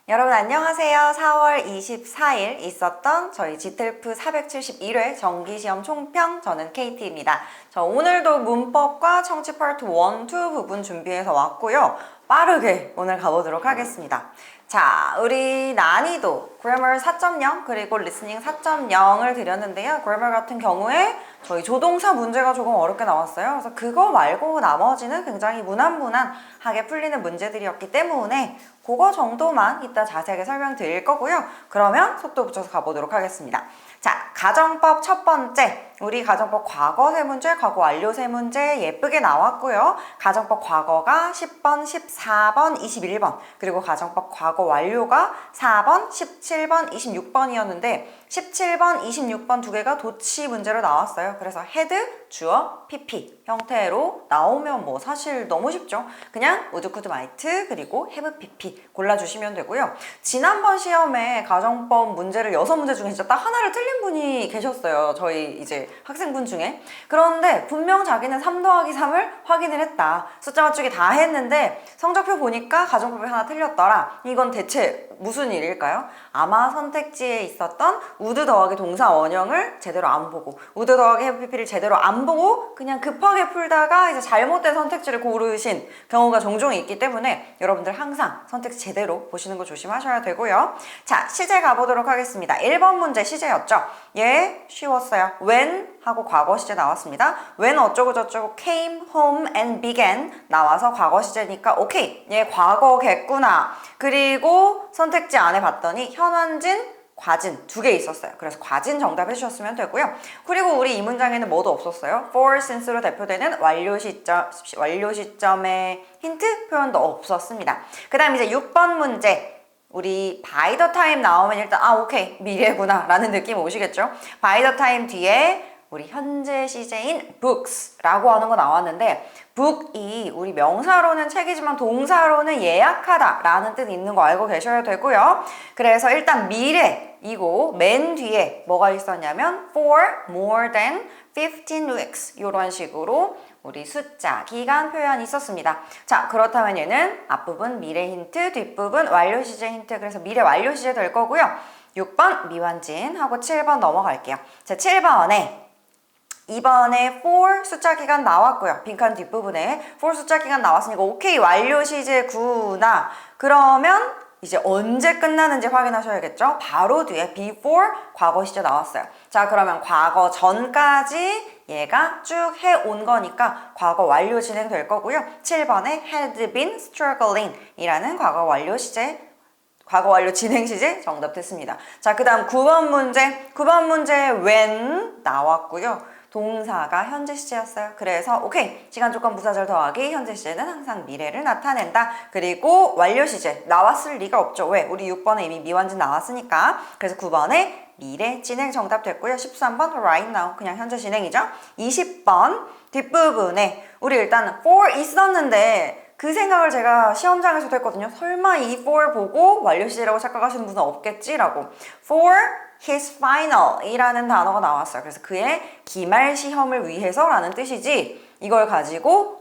여러분 안녕하세요. 4월 24일 있었던 저희 GTLF 471회 정기시험 총평, 저는 KT입니다. 저 오늘도 문법과 청취 파트 1, 2 부분 준비해서 왔고요. 빠르게 오늘 가보도록 하겠습니다. 자, 우리 난이도 grammar 4.0 그리고 listening 4.0을 드렸는데요. grammar 같은 경우에 저희 조동사 문제가 조금 어렵게 나왔어요. 그래서 그거 말고 나머지는 굉장히 무난무난하게 풀리는 문제들이었기 때문에 그거 정도만 이따 자세하게 설명드릴 거고요. 그러면 속도 붙여서 가보도록 하겠습니다. 자, 가정법 첫 번째, 우리 가정법 과거 세 문제, 과거 완료 세 문제 예쁘게 나왔고요. 가정법 과거가 10번, 14번, 21번, 그리고 가정법 과거 완료가 4번, 17번, 26번이었는데 17번, 26번 두 개가 도치 문제로 나왔어요. 그래서 헤드, 주어, PP 형태로 나오면 뭐 사실 너무 쉽죠. 그냥 would, could, might 그리고 have, PP 골라주시면 되고요. 지난번 시험에 가정법 문제를 6문제 중에 진짜 딱 하나를 틀린 분이 계셨어요. 저희 이제 학생분 중에. 그런데 분명 자기는 3 더하기 3을 확인을 했다. 숫자 맞추기 다 했는데 성적표 보니까 가정법이 하나 틀렸더라. 이건 대체 무슨 일일까요? 아마 선택지에 있었던 would 더하기 동사 원형을 제대로 안 보고 would 더하기 have, pp를 제대로 안 보고 그냥 급하게 풀다가 이제 잘못된 선택지를 고르신 경우가 종종 있기 때문에 여러분들 항상 선택지 제대로 보시는 거 조심하셔야 되고요. 자, 시제 가보도록 하겠습니다. 1번 문제 시제였죠. 예, 쉬웠어요. when 하고 과거 시제 나왔습니다. when 어쩌고 저쩌고 came home and began 나와서 과거 시제니까 오케이, 얘 과거겠구나. 그리고 선택지 안에 봤더니 현완진, 과진 두 개 있었어요. 그래서 과진 정답 해주셨으면 되고요. 그리고 우리 이 문장에는 뭐도 없었어요. for since로 대표되는 완료 시점의 힌트 표현도 없었습니다. 그 다음 이제 6번 문제. 우리 by the time 나오면 일단 오케이 미래구나 라는 느낌 오시겠죠? by the time 뒤에 우리 현재 시제인 books라고 하는 거 나왔는데 book이 우리 명사로는 책이지만 동사로는 예약하다 라는 뜻 있는 거 알고 계셔야 되고요. 그래서 일단 미래이고 맨 뒤에 뭐가 있었냐면 for more than 15 weeks 이런 식으로 우리 숫자, 기간 표현이 있었습니다. 자, 그렇다면 얘는 앞부분 미래 힌트, 뒷부분 완료 시제 힌트, 그래서 미래 완료 시제 될 거고요. 6번 미완진 하고 7번 넘어갈게요. 자, 7번에 이번에 for 숫자 기간 나왔고요. 빈칸 뒷부분에 for 숫자 기간 나왔으니까 오케이 완료 시제구나. 그러면 이제 언제 끝나는지 확인하셔야겠죠. 바로 뒤에 before 과거 시제 나왔어요. 자, 그러면 과거 전까지 얘가 쭉 해온 거니까 과거 완료 진행될 거고요. 7번에 had been struggling 이라는 과거 완료 시제, 과거 완료 진행 시제 정답 됐습니다. 자, 그 다음 9번 문제. 9번 문제 when 나왔고요. 동사가 현재 시제였어요. 그래서 오케이 시간 조건 부사절 더하기 현재 시제는 항상 미래를 나타낸다. 그리고 완료 시제 나왔을 리가 없죠. 왜? 우리 6번에 이미 미완진 나왔으니까. 그래서 9번에 미래 진행 정답 됐고요. 13번 right now 그냥 현재 진행이죠. 20번 뒷부분에 우리 일단 for 있었는데 그 생각을 제가 시험장에서도 했거든요. 설마 이 for 보고 완료 시제라고 착각하시는 분은 없겠지라고. for his final 이라는 단어가 나왔어요. 그래서 그의 기말 시험을 위해서 라는 뜻이지 이걸 가지고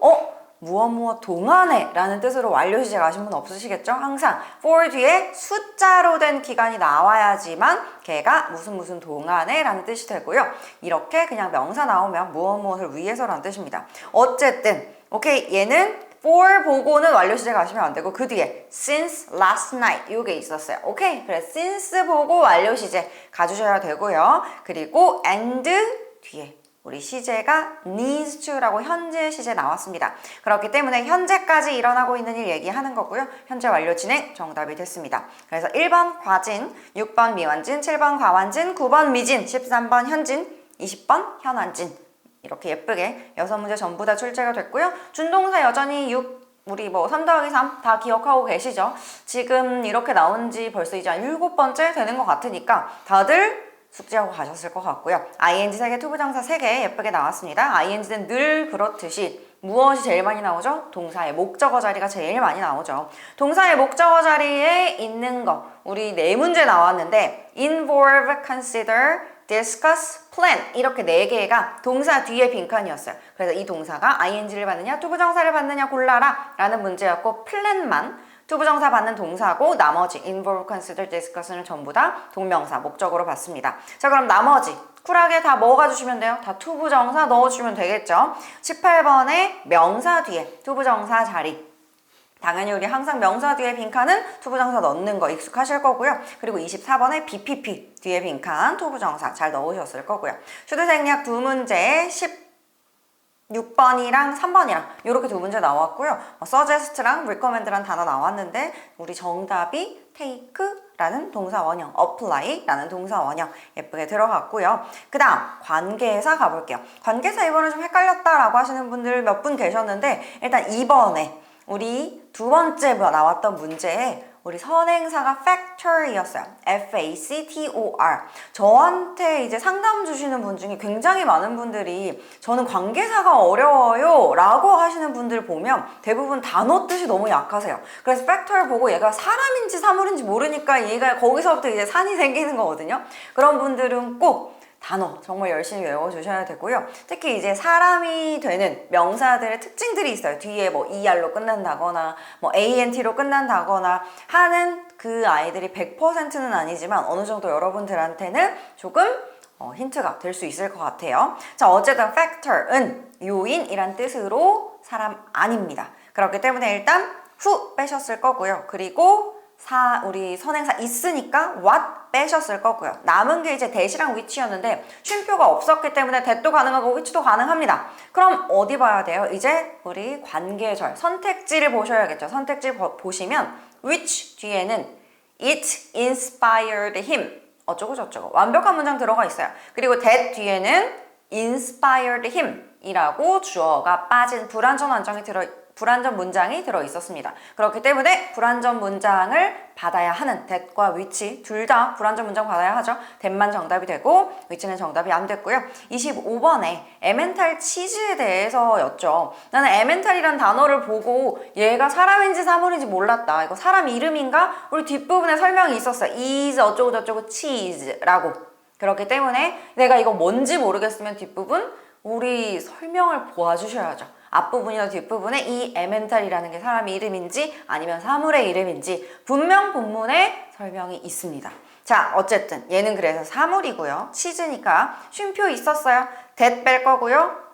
무엇 동안에 라는 뜻으로 완료 시제 가신 분 없으시겠죠? 항상 for 뒤에 숫자로 된 기간이 나와야지만 걔가 무슨 동안에 라는 뜻이 되고요. 이렇게 그냥 명사 나오면 무엇을 위해서 라는 뜻입니다. 어쨌든 오케이 얘는 for 보고는 완료 시제 가시면 안 되고 그 뒤에 since last night 이게 있었어요. 오케이? 그래 since 보고 완료 시제 가주셔야 되고요. 그리고 and 뒤에 우리 시제가 needs to라고 현재 시제 나왔습니다. 그렇기 때문에 현재까지 일어나고 있는 일 얘기하는 거고요. 현재 완료 진행 정답이 됐습니다. 그래서 1번 과진, 6번 미완진, 7번 과완진, 9번 미진, 13번 현진, 20번 현완진 이렇게 예쁘게 6문제 전부 다 출제가 됐고요. 준동사 여전히 우리 3 더하기 3 다 기억하고 계시죠? 지금 이렇게 나온 지 벌써 이제 7번째 되는 것 같으니까 다들 숙지하고 가셨을 것 같고요. ing 3개, 투부정사 3개 예쁘게 나왔습니다. ing는 늘 그렇듯이 무엇이 제일 많이 나오죠? 동사의 목적어 자리가 제일 많이 나오죠. 동사의 목적어 자리에 있는 거 우리 4문제 나왔는데 involve, consider, discuss, plan 이렇게 4개가 동사 뒤에 빈칸이었어요. 그래서 이 동사가 ing를 받느냐 투부정사를 받느냐 골라라 라는 문제였고 plan만 투부정사 받는 동사고 나머지 involve, consider, discuss는 전부 다 동명사, 목적으로 받습니다. 자, 그럼 나머지 쿨하게 다 먹어주시면 돼요. 다 투부정사 넣어주시면 되겠죠. 18번에 명사 뒤에 투부정사 자리. 당연히 우리 항상 명사 뒤에 빈칸은 투부정사 넣는 거 익숙하실 거고요. 그리고 24번에 BPP 뒤에 빈칸 투부정사 잘 넣으셨을 거고요. 슈드생략 두 문제 16번이랑 3번이랑 이렇게 두 문제 나왔고요. suggest랑 recommend란 단어 나왔는데 우리 정답이 take라는 동사 원형, apply라는 동사 원형 예쁘게 들어갔고요. 그 다음 관계사 가볼게요. 관계사 이번에 좀 헷갈렸다라고 하시는 분들 몇 분 계셨는데 일단 이번에 우리 두 번째 나왔던 문제에 우리 선행사가 factor이었어요. F-A-C-T-O-R. 저한테 이제 상담 주시는 분 중에 굉장히 많은 분들이 저는 관계사가 어려워요 라고 하시는 분들 보면 대부분 단어 뜻이 너무 약하세요. 그래서 factor 보고 얘가 사람인지 사물인지 모르니까 얘가 거기서부터 이제 산이 생기는 거거든요. 그런 분들은 꼭 단어 정말 열심히 외워주셔야 되고요. 특히 이제 사람이 되는 명사들의 특징들이 있어요. 뒤에 뭐 ER로 끝난다거나 뭐 ANT로 끝난다거나 하는 그 아이들이 100%는 아니지만 어느 정도 여러분들한테는 조금 힌트가 될 수 있을 것 같아요. 자, 어쨌든 factor은 요인이란 뜻으로 사람 아닙니다. 그렇기 때문에 일단 who 빼셨을 거고요. 그리고 우리 선행사 있으니까 what 빼셨을 거고요. 남은 게 이제 that이랑 which였는데 쉼표가 없었기 때문에 that도 가능하고 which도 가능합니다. 그럼 어디 봐야 돼요? 이제 우리 관계절, 선택지를 보셔야겠죠. 선택지 보시면 which 뒤에는 it inspired him 어쩌고 저쩌고 완벽한 문장 들어가 있어요. 그리고 that 뒤에는 inspired him 이라고 주어가 빠진 불완전 문장이 들어 있었습니다. 그렇기 때문에 불완전 문장을 받아야 하는 that과 which 둘 다 불완전 문장 받아야 하죠. that만 정답이 되고 which는 정답이 안 됐고요. 25번에 에멘탈 치즈에 대해서였죠. 나는 에멘탈이란 단어를 보고 얘가 사람인지 사물인지 몰랐다. 이거 사람 이름인가? 우리 뒷부분에 설명이 있었어요. is 어쩌고 저쩌고 cheese라고. 그렇기 때문에 내가 이거 뭔지 모르겠으면 뒷부분 우리 설명을 보아주셔야죠. 앞부분이나 뒷부분에 이 에멘탈이라는 게 사람 이름인지 아니면 사물의 이름인지 분명 본문에 설명이 있습니다. 자, 어쨌든 얘는 그래서 사물이고요. 치즈니까 쉼표 있었어요. that 뺄 거고요.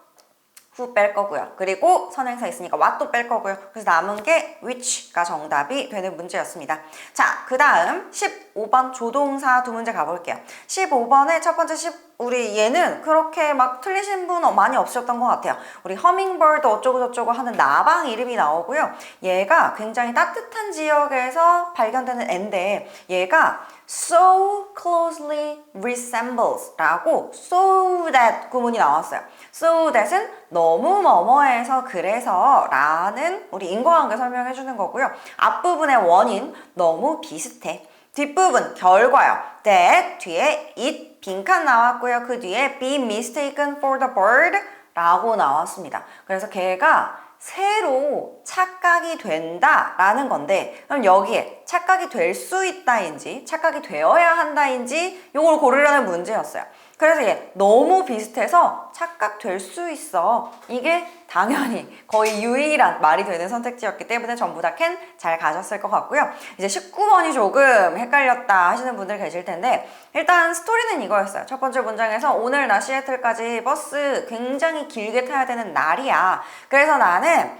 who 뺄 거고요. 그리고 선행사 있으니까 what도 뺄 거고요. 그래서 남은 게 which가 정답이 되는 문제였습니다. 자, 그 다음 15번 조동사 두 문제 가볼게요. 15번에 첫 번째 우리 얘는 그렇게 막 틀리신 분 많이 없으셨던 것 같아요. 우리 허밍버드 어쩌고 저쩌고 하는 나방 이름이 나오고요. 얘가 굉장히 따뜻한 지역에서 발견되는 애인데 얘가 so closely resembles 라고 so that 구문이 나왔어요. so that은 너무 뭐뭐해서 그래서 라는 우리 인과관계 설명해 주는 거고요. 앞부분의 원인 너무 비슷해. 뒷부분 결과요. that 뒤에 it 빈칸 나왔고요. 그 뒤에 be mistaken for the bird 라고 나왔습니다. 그래서 걔가 새로 착각이 된다라는 건데 그럼 여기에 착각이 될 수 있다인지 착각이 되어야 한다인지 이걸 고르려는 문제였어요. 그래서 얘 너무 비슷해서 착각될 수 있어. 이게 당연히 거의 유일한 말이 되는 선택지였기 때문에 전부 다 캔 잘 가셨을 것 같고요. 이제 19번이 조금 헷갈렸다 하시는 분들 계실 텐데 일단 스토리는 이거였어요. 첫 번째 문장에서 오늘 나 시애틀까지 버스 굉장히 길게 타야 되는 날이야. 그래서 나는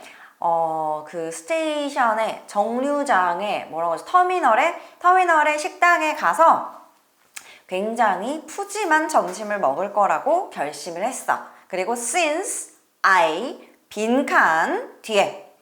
그 스테이션에 정류장에 뭐라고 하지? 터미널에 식당에 가서 굉장히 푸짐한 점심을 먹을 거라고 결심을 했어. 그리고 since I 빈칸 뒤에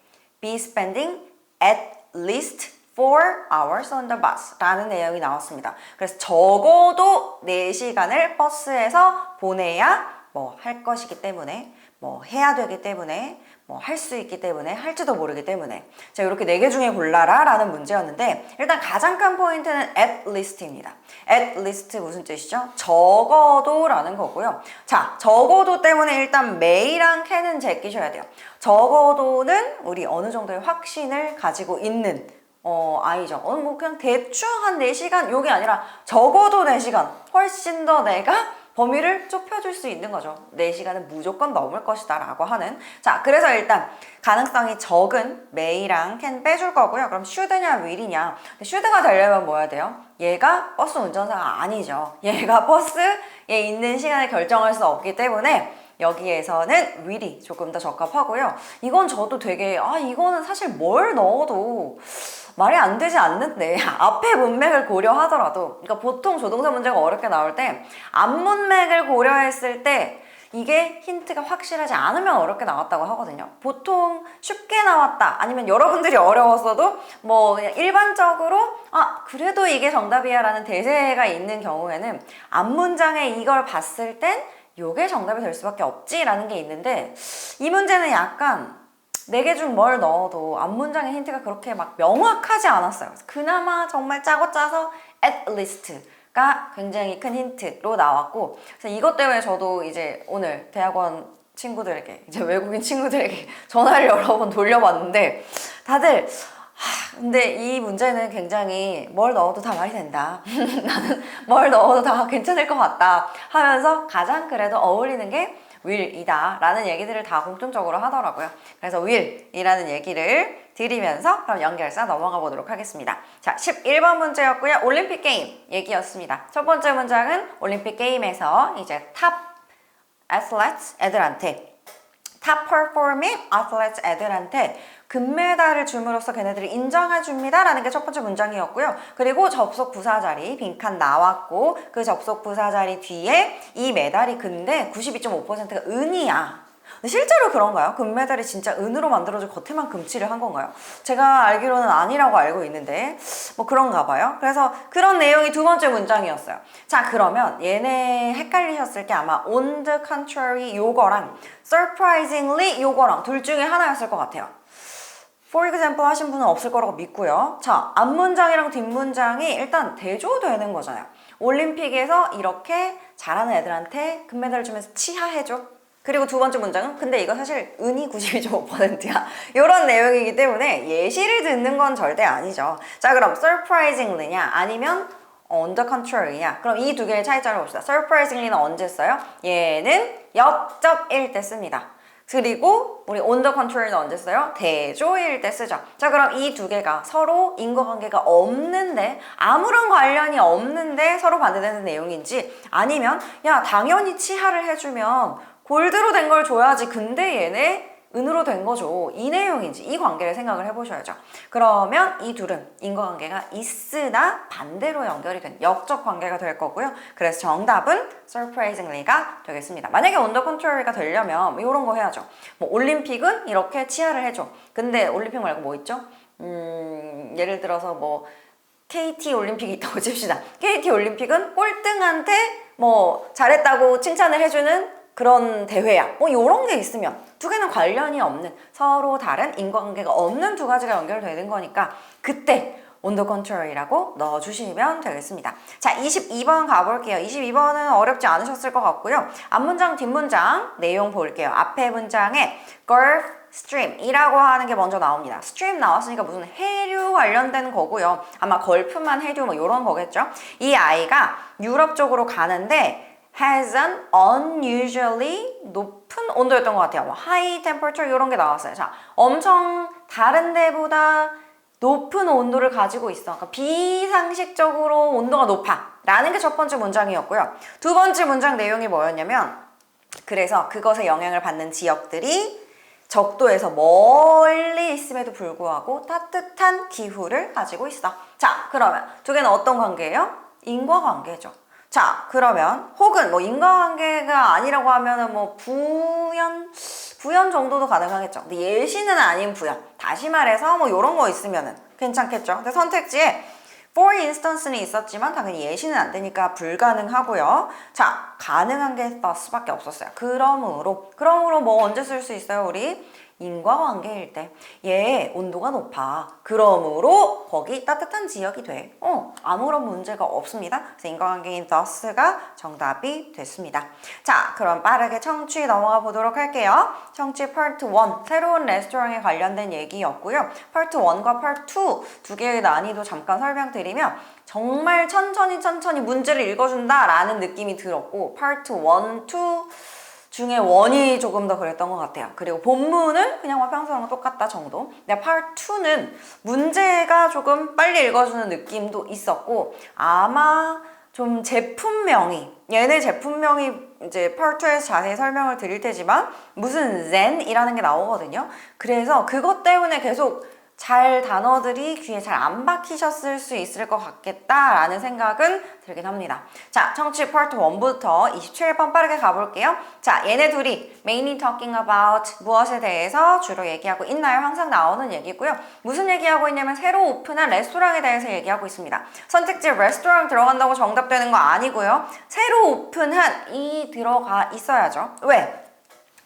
be spending at least 4 hours on the bus 라는 내용이 나왔습니다. 그래서 적어도 4시간을 버스에서 보내야 뭐 할 것이기 때문에 뭐 해야 되기 때문에 뭐 할 수 있기 때문에 할지도 모르기 때문에 자 이렇게 4개 중에 골라라 라는 문제였는데 일단 가장 큰 포인트는 at least입니다. at least 무슨 뜻이죠? 적어도 라는 거고요. 자 적어도 때문에 일단 may랑 can은 제끼셔야 돼요. 적어도는 우리 어느 정도의 확신을 가지고 있는 아이죠. 뭐 그냥 대충 한 4시간 요게 아니라 적어도 4시간 훨씬 더 내가 범위를 좁혀줄 수 있는 거죠. 4시간은 무조건 넘을 것이다 라고 하는. 자, 그래서 일단 가능성이 적은 may랑 can 빼줄 거고요. 그럼 should냐 will이냐. should가 되려면 뭐 해야 돼요? 얘가 버스 운전사가 아니죠. 얘가 버스에 있는 시간을 결정할 수 없기 때문에 여기에서는 will이 조금 더 적합하고요. 이건 저도 되게 이거는 사실 뭘 넣어도 말이 안 되지 않는데 앞에 문맥을 고려하더라도, 그러니까 보통 조동사 문제가 어렵게 나올 때 앞문맥을 고려했을 때 이게 힌트가 확실하지 않으면 어렵게 나왔다고 하거든요. 보통 쉽게 나왔다 아니면 여러분들이 어려웠어도 뭐 그냥 일반적으로 그래도 이게 정답이야 라는 대세가 있는 경우에는 앞문장에 이걸 봤을 땐 요게 정답이 될 수밖에 없지 라는 게 있는데, 이 문제는 약간 4개 중 뭘 넣어도 앞문장의 힌트가 그렇게 막 명확하지 않았어요. 그나마 정말 짜고 짜서 at least가 굉장히 큰 힌트로 나왔고, 그래서 이것 때문에 저도 이제 오늘 대학원 친구들에게, 이제 외국인 친구들에게 전화를 여러 번 돌려봤는데 다들 근데 이 문제는 굉장히 뭘 넣어도 다 말이 된다. 나는 뭘 넣어도 다 괜찮을 것 같다 하면서 가장 그래도 어울리는 게 will이다 라는 얘기들을 다 공통적으로 하더라고요. 그래서 will이라는 얘기를 드리면서 그럼 연결사 넘어가 보도록 하겠습니다. 자, 11번 문제였고요. 올림픽 게임 얘기였습니다. 첫 번째 문장은 올림픽 게임에서 이제 탑 athletes 애들한테, 탑 performing athletes 애들한테 금메달을 줌으로써 걔네들을 인정해줍니다 라는 게 첫 번째 문장이었고요. 그리고 접속 부사 자리 빈칸 나왔고, 그 접속 부사 자리 뒤에 이 메달이 근데 92.5%가 은이야. 근데 실제로 그런가요? 금메달이 진짜 은으로 만들어져 겉에만 금칠을 한 건가요? 제가 알기로는 아니라고 알고 있는데 뭐 그런가 봐요. 그래서 그런 내용이 두 번째 문장이었어요. 자, 그러면 얘네 헷갈리셨을 게 아마 on the contrary 요거랑 surprisingly 요거랑 둘 중에 하나였을 것 같아요. For example 하신 분은 없을 거라고 믿고요. 자, 앞문장이랑 뒷문장이 일단 대조되는 거잖아요. 올림픽에서 이렇게 잘하는 애들한테 금메달을 주면서 치하해줘. 그리고 두 번째 문장은 근데 이거 사실 은이 92.5%야. 이런 내용이기 때문에 예시를 듣는 건 절대 아니죠. 자, 그럼 surprisingly냐 아니면 on the contrary냐. 그럼 이 두 개의 차이점을 봅시다. surprisingly는 언제 써요? 얘는 역접일 때 씁니다. 그리고 우리 on the contrary는 언제 써요? 대조일 때 쓰죠. 자, 그럼 이 두 개가 서로 인과관계가 없는데, 아무런 관련이 없는데 서로 반대되는 내용인지, 아니면 야 당연히 치하를 해주면 골드로 된 걸 줘야지 근데 얘네 은으로 된 거죠. 이 내용인지 이 관계를 생각을 해보셔야죠. 그러면 이 둘은 인과관계가 있으나 반대로 연결이 된 역적 관계가 될 거고요. 그래서 정답은 surprisingly가 되겠습니다. 만약에 on the contrary가 되려면 이런 거 해야죠. 뭐 올림픽은 이렇게 치하를 해줘. 근데 올림픽 말고 뭐 있죠? 예를 들어서 뭐 KT 올림픽이 있다고 칩시다. KT 올림픽은 꼴등한테 뭐 잘했다고 칭찬을 해주는 그런 대회야. 뭐 이런 게 있으면 두 개는 관련이 없는, 서로 다른 인과관계가 없는 두 가지가 연결되는 거니까 그때 on the contrary라고 넣어주시면 되겠습니다. 자, 22번 가볼게요. 22번은 어렵지 않으셨을 것 같고요. 앞문장, 뒷문장 내용 볼게요. 앞에 문장에 Gulf Stream이라고 하는 게 먼저 나옵니다. Stream 나왔으니까 무슨 해류 관련된 거고요. 아마 걸프만 해류 뭐 이런 거겠죠. 이 아이가 유럽 쪽으로 가는데 has an unusually 높은 온도였던 것 같아요. 뭐 high temperature 이런 게 나왔어요. 자, 엄청 다른 데보다 높은 온도를 가지고 있어. 그러니까 비상식적으로 온도가 높아 라는 게 첫 번째 문장이었고요. 두 번째 문장 내용이 뭐였냐면, 그래서 그것에 영향을 받는 지역들이 적도에서 멀리 있음에도 불구하고 따뜻한 기후를 가지고 있어. 자, 그러면 두 개는 어떤 관계예요? 인과관계죠. 자, 그러면 혹은 뭐 인과관계가 아니라고 하면은 뭐 부연 정도도 가능하겠죠. 근데 예시는 아닌 부연. 다시 말해서 뭐 이런 거 있으면은 괜찮겠죠. 근데 선택지에 for instance는 있었지만 당연히 예시는 안 되니까 불가능하고요. 자, 가능한 게 thus밖에 없었어요. 그러므로 뭐 언제 쓸 수 있어요? 우리 인과관계일 때 얘 온도가 높아. 그러므로 거기 따뜻한 지역이 돼. 아무런 문제가 없습니다. 그래서 인과관계인 thus가 정답이 됐습니다. 자, 그럼 빠르게 청취 넘어가 보도록 할게요. 청취 파트 1, 새로운 레스토랑에 관련된 얘기였고요. 파트 1과 파트 2, 두 개의 난이도 잠깐 설명드리면 정말 천천히 문제를 읽어준다라는 느낌이 들었고 파트 1, 2 중에 원이 조금 더 그랬던 것 같아요. 그리고 본문은 그냥 평소랑 똑같다 정도. 근데 파트 2는 문제가 조금 빨리 읽어주는 느낌도 있었고 아마 좀 제품명이 얘네 제품명이 이제 파트 2에서 자세히 설명을 드릴 테지만 무슨 zen이라는 게 나오거든요. 그래서 그것 때문에 계속 잘 단어들이 귀에 잘 안 박히셨을 수 있을 것 같겠다라는 생각은 들긴 합니다. 자, 청취 파트 1부터 27번 빠르게 가볼게요. 자, 얘네 둘이 mainly talking about 무엇에 대해서 주로 얘기하고 있나요? 항상 나오는 얘기고요. 무슨 얘기하고 있냐면 새로 오픈한 레스토랑에 대해서 얘기하고 있습니다. 선택지 레스토랑 들어간다고 정답되는 거 아니고요. 새로 오픈한 이 들어가 있어야죠. 왜?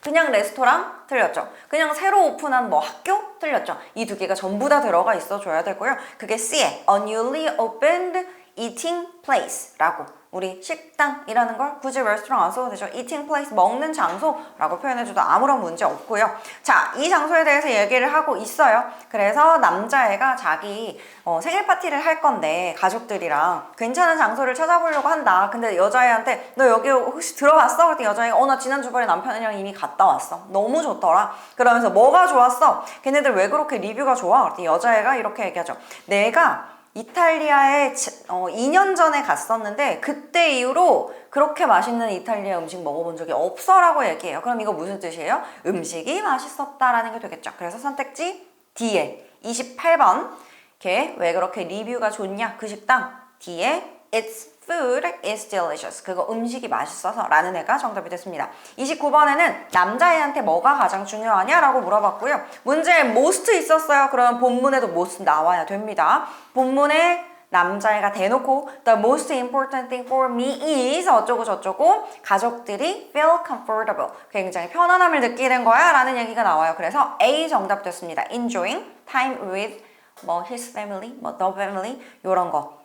그냥 레스토랑 틀렸죠. 그냥 새로 오픈한 뭐 학교 틀렸죠. 이 두 개가 전부 다 들어가 있어 줘야 되고요. 그게 C에 a newly opened eating place라고 우리 식당이라는 걸 굳이 레스토랑 안 써도 되죠. eating place 먹는 장소라고 표현해줘도 아무런 문제 없고요. 자, 이 장소에 대해서 얘기를 하고 있어요. 그래서 남자애가 자기 생일 파티를 할 건데 가족들이랑 괜찮은 장소를 찾아보려고 한다. 근데 여자애한테 너 여기 혹시 들어봤어? 그랬더니 여자애가 나 지난 주말에 남편이랑 이미 갔다 왔어. 너무 좋더라. 그러면서 뭐가 좋았어? 걔네들 왜 그렇게 리뷰가 좋아? 그랬더니 여자애가 이렇게 얘기하죠. 내가 이탈리아에 2년 전에 갔었는데 그때 이후로 그렇게 맛있는 이탈리아 음식 먹어본 적이 없어 라고 얘기해요. 그럼 이거 무슨 뜻이에요? 음식이 맛있었다라는 게 되겠죠. 그래서 선택지 D에 28번 걔 왜 그렇게 리뷰가 좋냐? 그 식당 D에 Its food is delicious. 그거 음식이 맛있어서 라는 애가 정답이 됐습니다. 29번에는 남자애한테 뭐가 가장 중요하냐라고 물어봤고요. 문제에 most 있었어요. 그러면 본문에도 most 나와야 됩니다. 본문에 남자애가 대놓고 The most important thing for me is 어쩌고 저쩌고 가족들이 feel comfortable. 굉장히 편안함을 느끼는 거야 라는 얘기가 나와요. 그래서 A 정답 됐습니다. Enjoying time with 뭐 his family, 뭐 the family 이런 거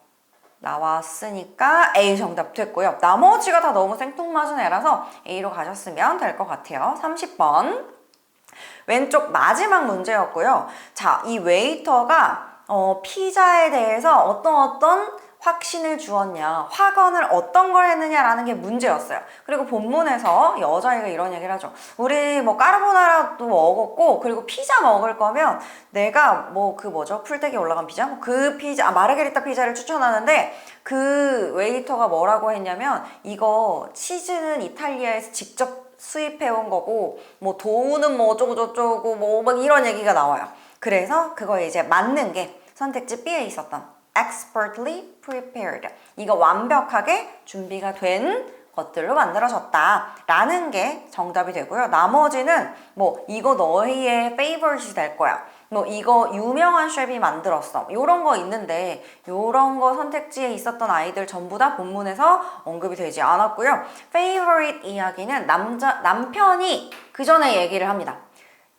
나왔으니까 A 정답 됐고요. 나머지가 다 너무 생뚱맞은 애라서 A로 가셨으면 될 것 같아요. 30번 왼쪽 마지막 문제였고요. 자, 이 웨이터가 피자에 대해서 어떤 확신을 주었냐, 확언을 어떤 걸 했느냐라는 게 문제였어요. 그리고 본문에서 여자애가 이런 얘기를 하죠. 우리 뭐 까르보나라도 먹었고 그리고 피자 먹을 거면 내가 뭐 그 뭐죠? 풀떼기 올라간 피자? 그 피자, 마르게리타 피자를 추천하는데 그 웨이터가 뭐라고 했냐면 이거 치즈는 이탈리아에서 직접 수입해온 거고 뭐 도우는 뭐 어쩌고 저쩌고 뭐 막 이런 얘기가 나와요. 그래서 그거에 이제 맞는 게 선택지 B에 있었던 expertly prepared. 이거 완벽하게 준비가 된 것들로 만들어졌다 라는 게 정답이 되고요. 나머지는 뭐 이거 너희의 favorite이 될 거야. 뭐 이거 유명한 셰프이 만들었어. 요런 거 있는데 요런 거 선택지에 있었던 아이들 전부 다 본문에서 언급이 되지 않았고요. favorite 이야기는 남편이 그 전에 얘기를 합니다.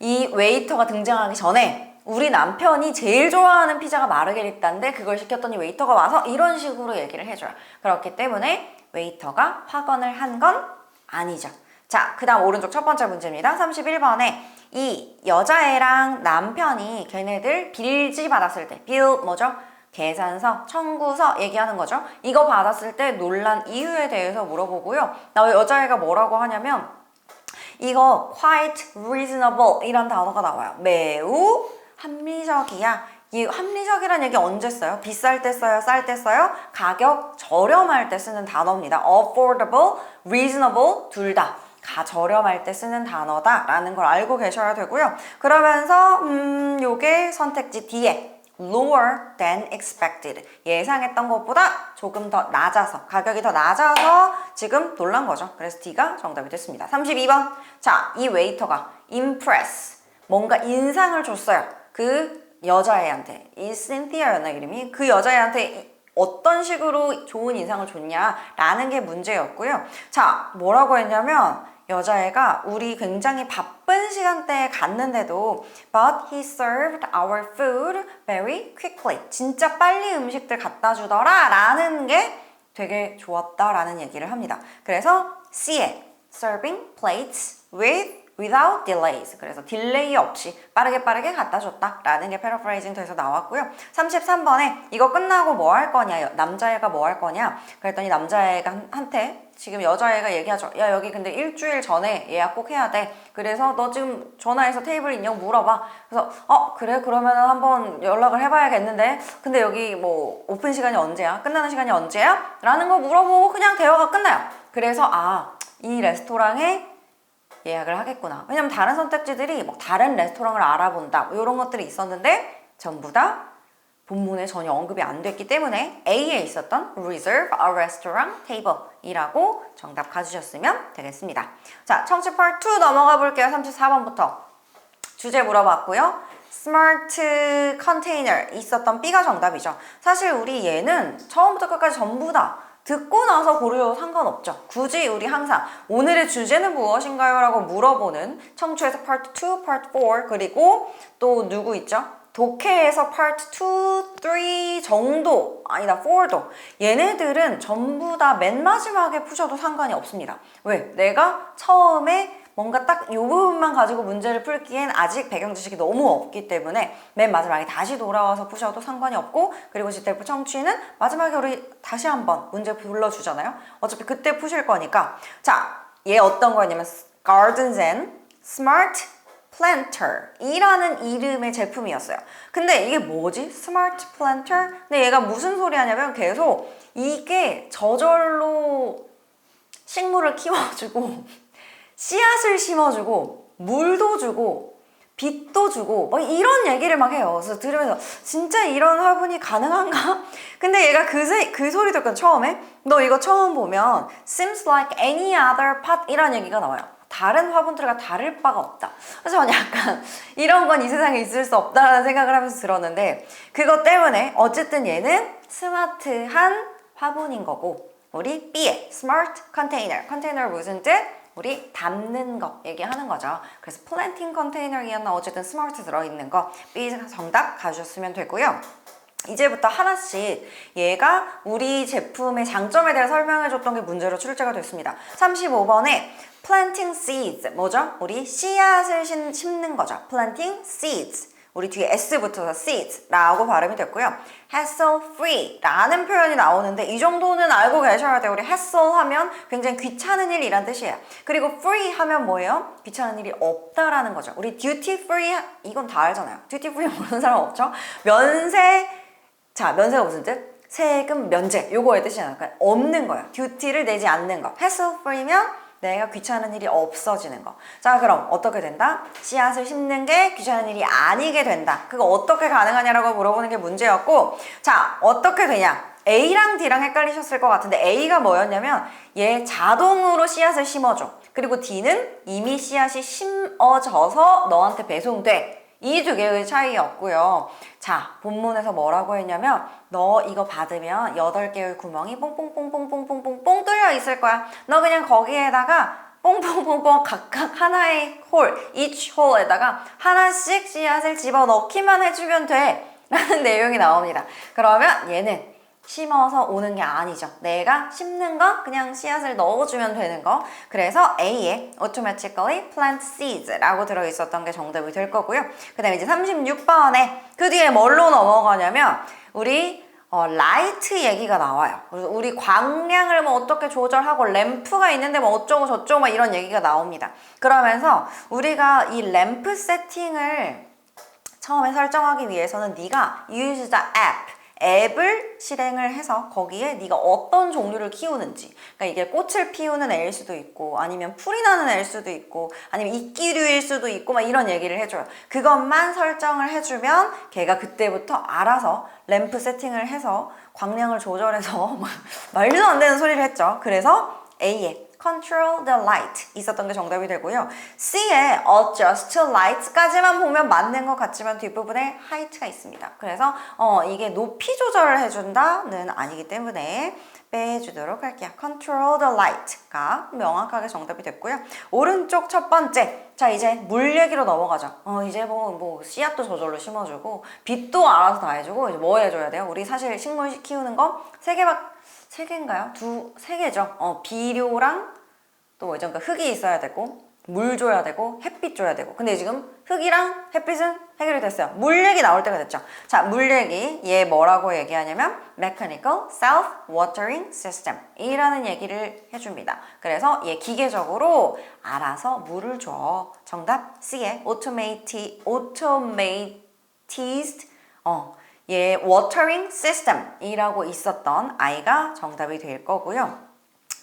이 웨이터가 등장하기 전에 우리 남편이 제일 좋아하는 피자가 마르게리따인데 그걸 시켰더니 웨이터가 와서 이런 식으로 얘기를 해줘요. 그렇기 때문에 웨이터가 확언을 한 건 아니죠. 자, 그 다음 오른쪽 첫 번째 문제입니다. 31번에 이 여자애랑 남편이 걔네들 빌지 받았을 때 빌 뭐죠? 계산서, 청구서 얘기하는 거죠. 이거 받았을 때 논란 이유에 대해서 물어보고요. 여자애가 뭐라고 하냐면 이거 quite reasonable 이란 단어가 나와요. 매우 합리적이야. 이 합리적이라는 얘기 언제 써요? 비쌀 때 써요? 쌀 때 써요? 가격 저렴할 때 쓰는 단어입니다. affordable, reasonable 둘 다 저렴할 때 쓰는 단어다 라는 걸 알고 계셔야 되고요. 그러면서 요게 선택지 D에 lower than expected. 예상했던 것보다 조금 더 낮아서 가격이 더 낮아서 지금 놀란 거죠. 그래서 D가 정답이 됐습니다. 32번 자, 이 웨이터가 impress 뭔가 인상을 줬어요. 그 여자애한테 이 신티아였나 이름이 그 여자애한테 어떤 식으로 좋은 인상을 줬냐라는 게 문제였고요. 자, 뭐라고 했냐면 여자애가 우리 굉장히 바쁜 시간대에 갔는데도 but he served our food very quickly. 진짜 빨리 음식들 갖다 주더라 라는 게 되게 좋았다라는 얘기를 합니다. 그래서 C에 serving plates without delays. 그래서 딜레이 없이 빠르게 갖다 줬다 라는 게 패러프레이징 돼서 나왔고요. 33번에 이거 끝나고 뭐 할 거냐, 남자애가 뭐 할 거냐 그랬더니 남자애가 한테 지금 여자애가 얘기하죠. 야, 여기 근데 일주일 전에 예약 꼭 해야 돼. 그래서 너 지금 전화해서 테이블 있냐고 물어봐. 그래서 그래, 그러면은 한번 연락을 해봐야겠는데 근데 여기 뭐 오픈 시간이 언제야? 끝나는 시간이 언제야? 라는 거 물어보고 그냥 대화가 끝나요. 그래서 이 레스토랑에 예약을 하겠구나. 왜냐면 다른 선택지들이 뭐 다른 레스토랑을 알아본다 이런 것들이 있었는데 전부 다 본문에 전혀 언급이 안 됐기 때문에 A에 있었던 reserve a restaurant table 이라고 정답 가주셨으면 되겠습니다. 자, 청취 part 2 넘어가 볼게요. 34번부터 주제 물어봤고요. smart container 있었던 B가 정답이죠. 사실 우리 얘는 처음부터 끝까지 전부 다 듣고 나서 고르셔도 상관없죠. 굳이 우리 항상 오늘의 주제는 무엇인가요? 라고 물어보는 청취에서 part 2, part 4 그리고 또 누구 있죠? 독해에서 part 2, 3 정도 아니다 4도 얘네들은 전부 다 맨 마지막에 푸셔도 상관이 없습니다. 왜? 내가 처음에 뭔가 딱 이 부분만 가지고 문제를 풀기엔 아직 배경 지식이 너무 없기 때문에 맨 마지막에 다시 돌아와서 푸셔도 상관이 없고 그리고 GTF 청취는 마지막에 우리 다시 한번 문제 불러주잖아요. 어차피 그때 푸실 거니까 자, 얘 어떤 거였냐면 Gardens and Smart Planter 이라는 이름의 제품이었어요. 근데 이게 뭐지? Smart Planter? 근데 얘가 무슨 소리 하냐면 계속 이게 저절로 식물을 키워주고 씨앗을 심어주고 물도 주고 빛도 주고 뭐 이런 얘기를 막 해요. 그래서 들으면서 진짜 이런 화분이 가능한가? 근데 얘가 그 소리 듣고 처음에 너 이거 처음 보면 seems like any other pot 이런 얘기가 나와요. 다른 화분들과 다를 바가 없다. 그래서 저는 약간 이런 건 이 세상에 있을 수 없다라는 생각을 하면서 들었는데 그것 때문에 어쨌든 얘는 스마트한 화분인 거고 우리 B의 smart container. 컨테이너 무슨 뜻? 우리 담는 거 얘기하는 거죠. 그래서 플랜팅 컨테이너이었나 어쨌든 스마트 들어있는 거 B 정답 가주셨으면 되고요. 이제부터 하나씩 얘가 우리 제품의 장점에 대해 설명해줬던 게 문제로 출제가 됐습니다. 35번에 planting seeds 뭐죠? 우리 씨앗을 심는 거죠. planting seeds 우리 뒤에 S 붙어서 seeds라고 발음이 됐고요. hassle free 라는 표현이 나오는데 이 정도는 알고 계셔야 돼요. 우리 hassle 하면 굉장히 귀찮은 일이란 뜻이에요. 그리고 free 하면 뭐예요? 귀찮은 일이 없다라는 거죠. 우리 duty free 이건 다 알잖아요. duty free 모르는 사람 없죠? 면세 자, 면세가 무슨 뜻? 세금 면제 요거의 뜻이잖아요. 그러니까 없는 거예요. 듀티를 내지 않는 거. hassle free면 내가 귀찮은 일이 없어지는 거. 자, 그럼 어떻게 된다? 씨앗을 심는 게 귀찮은 일이 아니게 된다. 그거 어떻게 가능하냐라고 물어보는 게 문제였고 자, 어떻게 되냐? A랑 D랑 헷갈리셨을 것 같은데 A가 뭐였냐면 얘 자동으로 씨앗을 심어줘. 그리고 D는 이미 씨앗이 심어져서 너한테 배송돼. 이 두 개의 차이였고요. 자, 본문에서 뭐라고 했냐면 너 이거 받으면 8개의 구멍이 뽕뽕뽕뽕뽕뽕뽕 뚫려 있을 거야. 너 그냥 거기에다가 뽕뽕뽕뽕 각각 하나의 홀, each hole에다가 하나씩 씨앗을 집어넣기만 해주면 돼. 라는 내용이 나옵니다. 그러면 얘는 심어서 오는 게 아니죠. 내가 심는 거 그냥 씨앗을 넣어주면 되는 거. 그래서 A에 automatically plant seeds라고 들어있었던 게 정답이 될 거고요. 그 다음에 이제 36번에 그 뒤에 뭘로 넘어가냐면 우리 라이트 얘기가 나와요. 그래서 우리 광량을 뭐 어떻게 조절하고 램프가 있는데 뭐 어쩌고 저쩌고 막 이런 얘기가 나옵니다. 그러면서 우리가 이 램프 세팅을 처음에 설정하기 위해서는 네가 use the 앱을 실행을 해서 거기에 네가 어떤 종류를 키우는지 그러니까 이게 꽃을 피우는 애일 수도 있고 아니면 풀이 나는 애일 수도 있고 아니면 이끼류일 수도 있고 막 이런 얘기를 해줘요. 그것만 설정을 해주면 걔가 그때부터 알아서 램프 세팅을 해서 광량을 조절해서 말도 안 되는 소리를 했죠. 그래서 A에 control the light 있었던 게 정답이 되고요. C에 adjust to light까지만 보면 맞는 것 같지만 뒷부분에 height가 있습니다. 그래서 이게 높이 조절을 해준다는 아니기 때문에 빼주도록 할게요. control the light가 명확하게 정답이 됐고요. 오른쪽 첫 번째. 자, 이제 물 얘기로 넘어가죠. 이제 뭐 씨앗도 저절로 심어주고 빛도 알아서 다 해주고 이제 뭐 해줘야 돼요? 우리 사실 식물 키우는 거 세 개인가요? 세 개죠. 비료랑 또 뭐 이제 흙이 있어야 되고 물 줘야 되고 햇빛 줘야 되고. 근데 지금 흙이랑 햇빛은 해결이 됐어요. 물 얘기 나올 때가 됐죠. 자, 물 얘기 얘 뭐라고 얘기하냐면 mechanical self-watering system 이라는 얘기를 해줍니다. 그래서 얘 기계적으로 알아서 물을 줘. 정답 C에 automated 얘 watering system 이라고 있었던 아이가 정답이 될 거고요.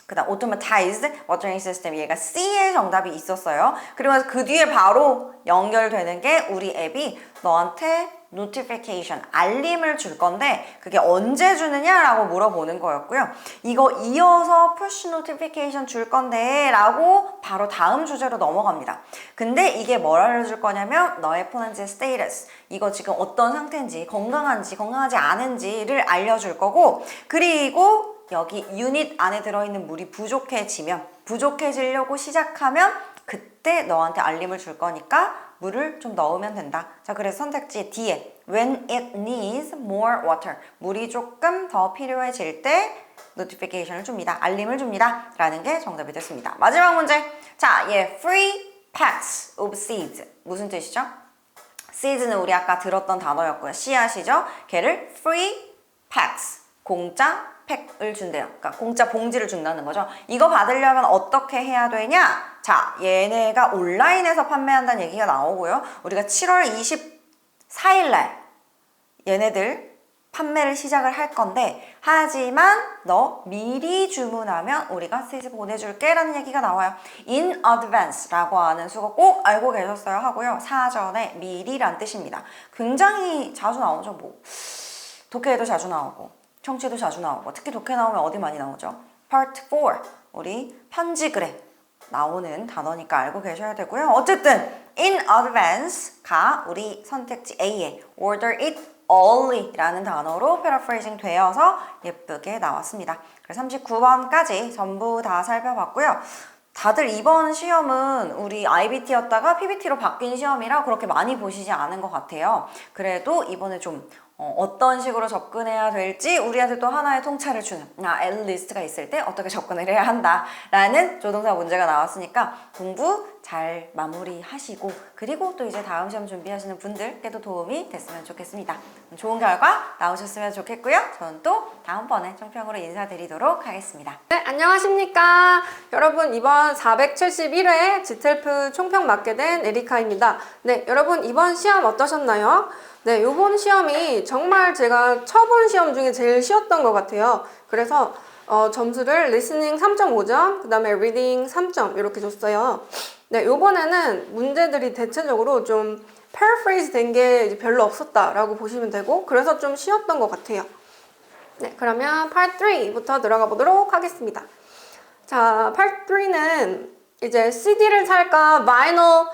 그 다음 automatized watering system 얘가 C에 정답이 있었어요. 그리고 그 뒤에 바로 연결되는 게 우리 앱이 너한테 notification, 알림을 줄 건데 그게 언제 주느냐라고 물어보는 거였고요. 이거 이어서 push notification 줄 건데 라고 바로 다음 주제로 넘어갑니다. 근데 이게 뭘 알려줄 거냐면 너의 폰 현재 스테이터스, 이거 지금 어떤 상태인지, 건강한지 건강하지 않은지를 알려줄 거고, 그리고 여기 유닛 안에 들어있는 물이 부족해지려고 시작하면 그때 너한테 알림을 줄 거니까 물을 좀 넣으면 된다. 자, 그래서 선택지 D에 when it needs more water, 물이 조금 더 필요해질 때 노티피케이션을 줍니다. 알림을 줍니다. 라는 게 정답이 됐습니다. 마지막 문제. 자, free packs of seeds. 무슨 뜻이죠? seeds는 우리 아까 들었던 단어였고요. 씨앗이죠? 걔를 free packs, 공짜 팩을 준대요. 그러니까 공짜 봉지를 준다는 거죠. 이거 받으려면 어떻게 해야 되냐? 자, 얘네가 온라인에서 판매한다는 얘기가 나오고요. 우리가 7월 24일 날 얘네들 판매를 시작을 할 건데, 하지만 너 미리 주문하면 우리가 세트 보내줄게 라는 얘기가 나와요. in advance 라고 하는 수거 꼭 알고 계셨어야 하고요. 사전에 미리란 뜻입니다. 굉장히 자주 나오죠. 뭐 독해에도 자주 나오고 청취도 자주 나오고, 특히 독해 나오면 어디 많이 나오죠? Part 4 우리 편지글에 나오는 단어니까 알고 계셔야 되고요. 어쨌든 in advance가 우리 선택지 A에 order it early 라는 단어로 paraphrasing 되어서 예쁘게 나왔습니다. 그래서 39번까지 전부 다 살펴봤고요. 다들 이번 시험은 우리 IBT였다가 PBT로 바뀐 시험이라 그렇게 많이 보시지 않은 것 같아요. 그래도 이번에 좀 어떤 식으로 접근해야 될지 우리한테 또 하나의 통찰을 주는 엘리스트가 있을 때 어떻게 접근을 해야 한다라는 조동사 문제가 나왔으니까 공부 잘 마무리하시고, 그리고 또 이제 다음 시험 준비하시는 분들께도 도움이 됐으면 좋겠습니다. 좋은 결과 나오셨으면 좋겠고요. 저는 또 다음번에 총평으로 인사드리도록 하겠습니다. 네, 안녕하십니까. 여러분, 이번 471회 지텔프 총평 맡게 된 에리카입니다. 네, 여러분 이번 시험 어떠셨나요? 네, 요번 시험이 정말 제가 쳐본 시험 중에 제일 쉬웠던 것 같아요. 그래서 점수를 listening 3.5점, 그 다음에 reading 3점 이렇게 줬어요. 네, 요번에는 문제들이 대체적으로 좀 paraphrase 된 게 별로 없었다라고 보시면 되고, 그래서 좀 쉬웠던 것 같아요. 네, 그러면 part 3부터 들어가 보도록 하겠습니다. 자, part 3는 이제 CD를 살까, 바이널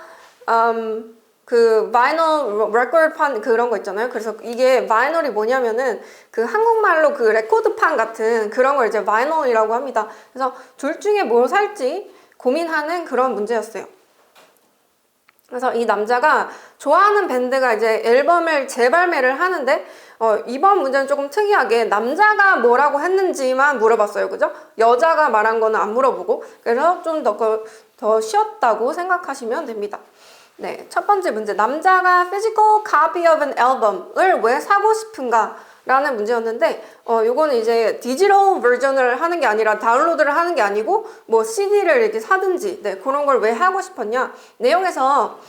레코드판 그런 거 있잖아요. 그래서 이게 바이널이 뭐냐면은 그 한국말로 그 레코드판 같은 그런 걸 이제 바이널이라고 합니다. 그래서 둘 중에 뭘 살지 고민하는 그런 문제였어요. 그래서 이 남자가 좋아하는 밴드가 이제 앨범을 재발매를 하는데 이번 문제는 조금 특이하게 남자가 뭐라고 했는지만 물어봤어요. 그죠? 여자가 말한 거는 안 물어보고, 그래서 좀 더 쉬웠다고 생각하시면 됩니다. 네, 첫 번째 문제. 남자가 physical copy of an album을 왜 사고 싶은가? 라는 문제였는데, 요거는 이제 디지털 버전을 하는 게 아니라 다운로드를 하는 게 아니고, 뭐 CD를 이렇게 사든지, 네, 그런 걸 왜 하고 싶었냐? 내용에서,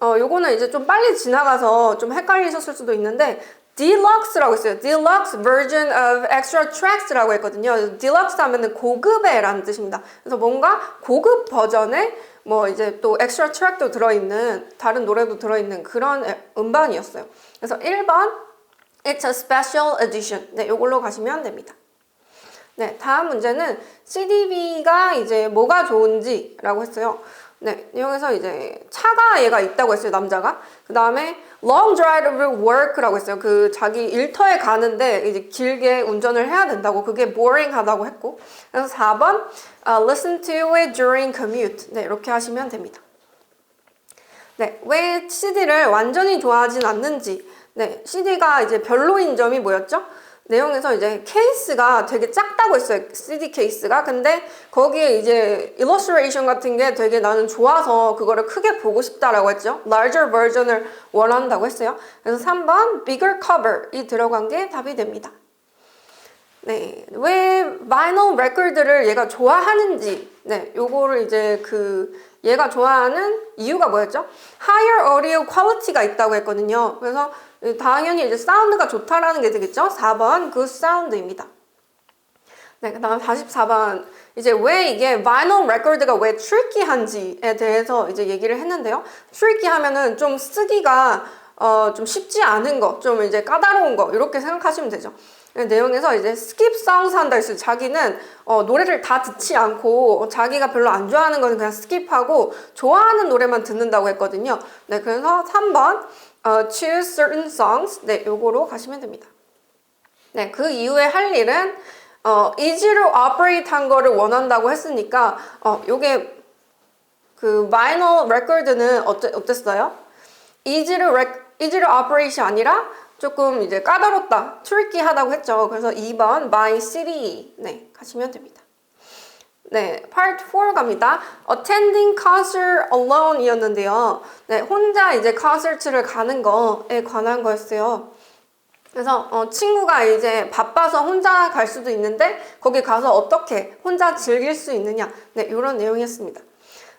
요거는 이제 좀 빨리 지나가서 좀 헷갈리셨을 수도 있는데, Deluxe라고 있어요. Deluxe version of extra tracks라고 했거든요. Deluxe 하면은 고급의 라는 뜻입니다. 그래서 뭔가 고급 버전에 뭐 이제 또 extra track도 들어있는, 다른 노래도 들어있는 그런 음반이었어요. 그래서 1번 It's a special edition. 네, 요걸로 가시면 됩니다. 네, 다음 문제는 CDB가 이제 뭐가 좋은지라고 했어요. 네, 여기서 이제 차가 얘가 있다고 했어요, 남자가. 그 다음에 long drive to work라고 했어요. 그 자기 일터에 가는데 이제 길게 운전을 해야 된다고. 그게 boring하다고 했고. 그래서 4번 listen to it during commute. 네, 이렇게 하시면 됩니다. 네, 왜 CD를 완전히 좋아하진 않는지. 네, CD가 이제 별로인 점이 뭐였죠? 내용에서 이제 케이스가 되게 작다고 했어요. CD 케이스가. 근데 거기에 이제 illustration 같은 게 되게 나는 좋아서 그거를 크게 보고 싶다라고 했죠. larger version을 원한다고 했어요. 그래서 3번 bigger cover이 들어간 게 답이 됩니다. 네, 왜 vinyl record를 얘가 좋아하는지, 네, 요거를 이제 얘가 좋아하는 이유가 뭐였죠? higher audio quality가 있다고 했거든요. 그래서 당연히 이제 사운드가 좋다라는 게 되겠죠? 4번 good sound입니다. 네, 그 다음 44번. 이제 왜 이게 vinyl record가 왜 tricky한지에 대해서 이제 얘기를 했는데요. tricky 하면은 좀 쓰기가 좀 쉽지 않은 거, 좀 이제 까다로운 거, 이렇게 생각하시면 되죠. 내용에서 이제 skip songs 한다 했어요. 자기는 노래를 다 듣지 않고 자기가 별로 안 좋아하는 거는 그냥 스킵하고 좋아하는 노래만 듣는다고 했거든요. 네, 그래서 3번 choose certain songs. 네, 요거로 가시면 됩니다. 네, 그 이후에 할 일은 easy로 operate 한 거를 원한다고 했으니까 요게 그 vinyl record는 어땠어요? easy로 operate이 아니라 조금 이제 까다롭다, 트리키하다고 했죠. 그래서 2번 by city. 네, 가시면 됩니다. 네, part 4 갑니다. attending concert alone 이었는데요. 네, 혼자 이제 콘서트를 가는 거에 관한 거였어요. 그래서 친구가 이제 바빠서 혼자 갈 수도 있는데 거기 가서 어떻게 혼자 즐길 수 있느냐. 네, 이런 내용이었습니다.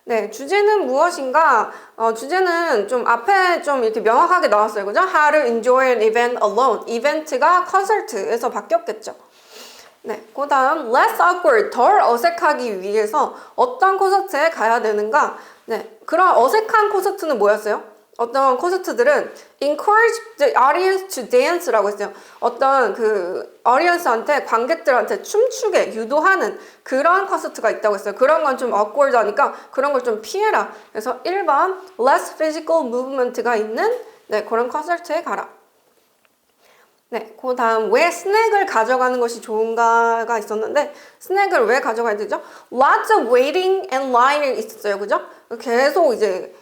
네, 주제는 무엇인가? 주제는 좀 앞에 좀 이렇게 명확하게 나왔어요. 그죠? How to enjoy an event alone. 이벤트가 콘서트에서 바뀌었겠죠. 네, 그 다음 less awkward, 덜 어색하기 위해서 어떤 콘서트에 가야 되는가? 네, 그런 어색한 콘서트는 뭐였어요? 어떤 콘서트들은 encourage the audience to dance라고 했어요. 어떤 그 audience한테, 관객들한테 춤추게 유도하는 그런 콘서트가 있다고 했어요. 그런 건 좀 awkward하니까 그런 걸 좀 피해라. 그래서 1번 less physical movement가 있는 네, 그런 콘서트에 가라. 네, 그 다음 왜 스낵을 가져가는 것이 좋은가가 있었는데 스낵을 왜 가져가야 되죠? Lots of waiting and line이 있었어요. 그죠? 계속 이제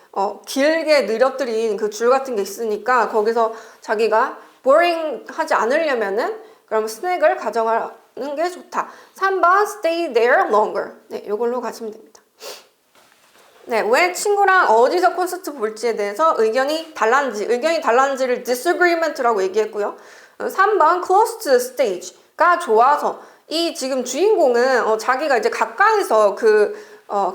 길게 늘어뜨린 그 줄 같은 게 있으니까 거기서 자기가 boring 하지 않으려면은 그럼 스낵을 가져가는 게 좋다. 3번 stay there longer. 네, 요걸로 가시면 됩니다. 네, 왜 친구랑 어디서 콘서트 볼지에 대해서 의견이 달랐는지를 disagreement라고 얘기했고요. 3번 close to the stage가 좋아서 이 지금 주인공은 자기가 이제 가까이서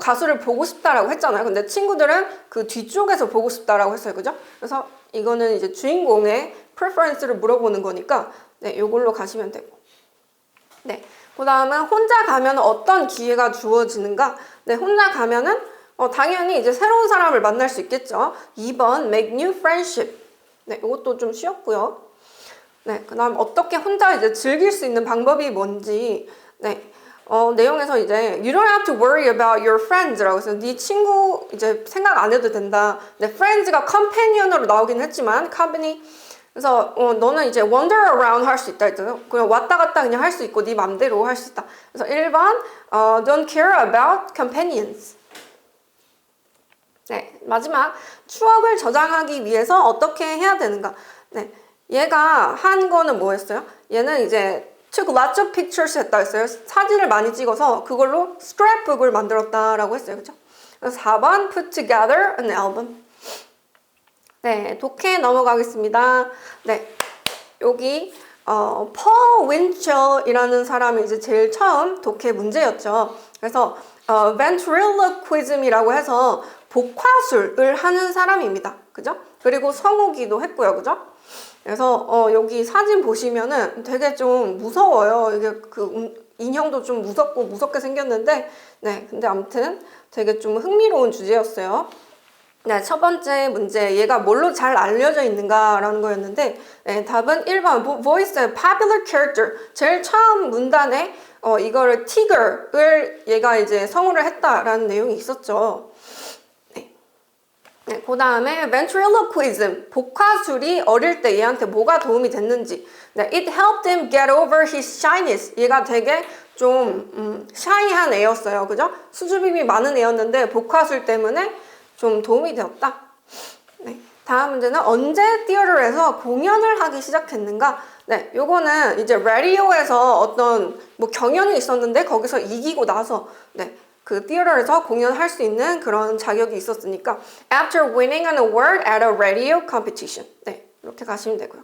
가수를 보고 싶다라고 했잖아요. 근데 친구들은 그 뒤쪽에서 보고 싶다라고 했어요. 그죠? 그래서 이거는 이제 주인공의 preference를 물어보는 거니까 네, 요걸로 가시면 되고. 네. 그 다음은 혼자 가면 어떤 기회가 주어지는가? 네, 혼자 가면은 당연히 이제 새로운 사람을 만날 수 있겠죠. 2번 make new friendship. 네, 이것도 좀 쉬웠고요. 네, 그 다음 어떻게 혼자 이제 즐길 수 있는 방법이 뭔지. 네. 내용에서 이제 you don't have to worry about your friends라고 해서 네 친구 이제 생각 안 해도 된다. 네, friends가 companion으로 나오긴 했지만 company 그래서 너는 이제 wander around 할 수 있다 했잖아요. 그냥 왔다 갔다 그냥 할 수 있고 네 맘대로 할 수 있다. 그래서 1번 don't care about companions. 네, 마지막 추억을 저장하기 위해서 어떻게 해야 되는가? 네, 얘가 한 거는 뭐였어요? 얘는 이제 took lots of pictures 했다 했어요. 사진을 많이 찍어서 그걸로 scrapbook을 만들었다라고 했어요. 그죠? 4번 put together an album. 네, 독해 넘어가겠습니다. 네, 여기 Paul Winchell이라는 사람이 이제 제일 처음 독해 문제였죠. 그래서 ventriloquism이라고 해서 복화술을 하는 사람입니다. 그죠? 그리고 성우기도 했고요. 그죠? 그래서 여기 사진 보시면은 되게 좀 무서워요. 이게 인형도 좀 무섭게 생겼는데 네, 근데 아무튼 되게 좀 흥미로운 주제였어요. 네, 첫 번째 문제, 얘가 뭘로 잘 알려져 있는가라는 거였는데, 네, 답은 1번, voice, popular character. 제일 처음 문단에, 이거를 Tigger을 얘가 이제 성우를 했다라는 내용이 있었죠. 네. 네, 그 다음에 ventriloquism, 복화술이 어릴 때 얘한테 뭐가 도움이 됐는지. 네, it helped him get over his shyness. 얘가 되게 좀, 샤이한 애였어요. 그죠? 수줍음이 많은 애였는데, 복화술 때문에 좀 도움이 되었다. 네. 다음 문제는 언제 티어터에서 공연을 하기 시작했는가? 네, 요거는 이제 라디오에서 어떤 뭐 경연이 있었는데 거기서 이기고 나서 네, 그 티어터에서 공연할 수 있는 그런 자격이 있었으니까 after winning an award at a radio competition. 네, 이렇게 가시면 되고요.